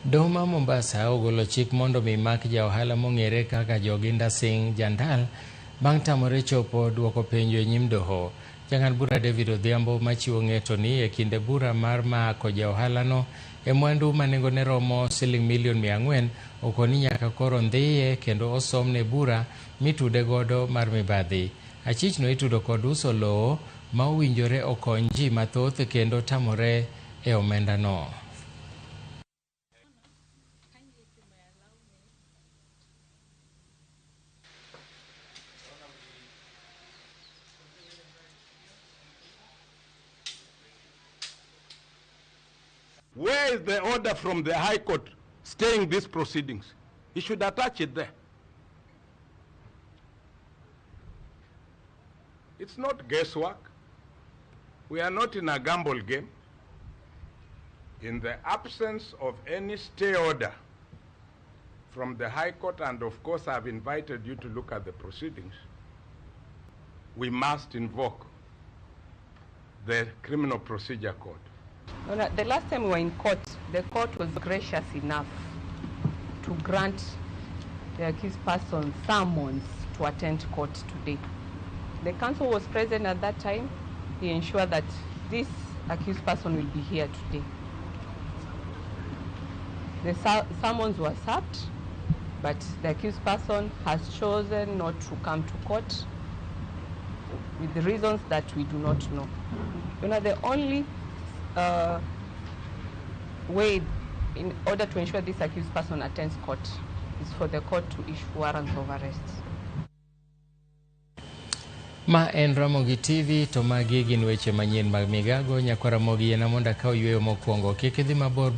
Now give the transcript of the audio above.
Doho ma Mombasa ogolo chik mondo mi mak ja ohala mong'ere kaka Joginda Singh Jandal bang' tamore chopo duoko penjo e nyim doho. Jang'ad bura David Odhiambo machiwo ng'eto ni e kinde bura mar mako ja ohalano e mwandu ma nengone romo siling milion 400 okoni nyaka koro ndhiye kendo osomne bura mitude godo mar mibadhi. Achichno itudo kod uso lowo ma owinjore okony ji mathoth kendo tamore e omendano. Where is the order from the High Court staying these proceedings? He should attach it there. It's not guesswork. We are not in a gamble game. In the absence of any stay order from the High Court, and of course I've invited you to look at the proceedings, we must invoke the Criminal Procedure Code. The last time we were in court, the court was gracious enough to grant the accused person summons to attend court today. The counsel was present at that time. He ensured that this accused person will be here today. The summons were served, but the accused person has chosen not to come to court with the reasons that we do not know. The only way in order to ensure this accused person attends court is for the court to issue warrants of arrest. Ma en Ramogi TV to magi gin weche manyien mag migago. Nyakwara Mogi ena monda ka oyueyo mokwongo kik idhi mabor.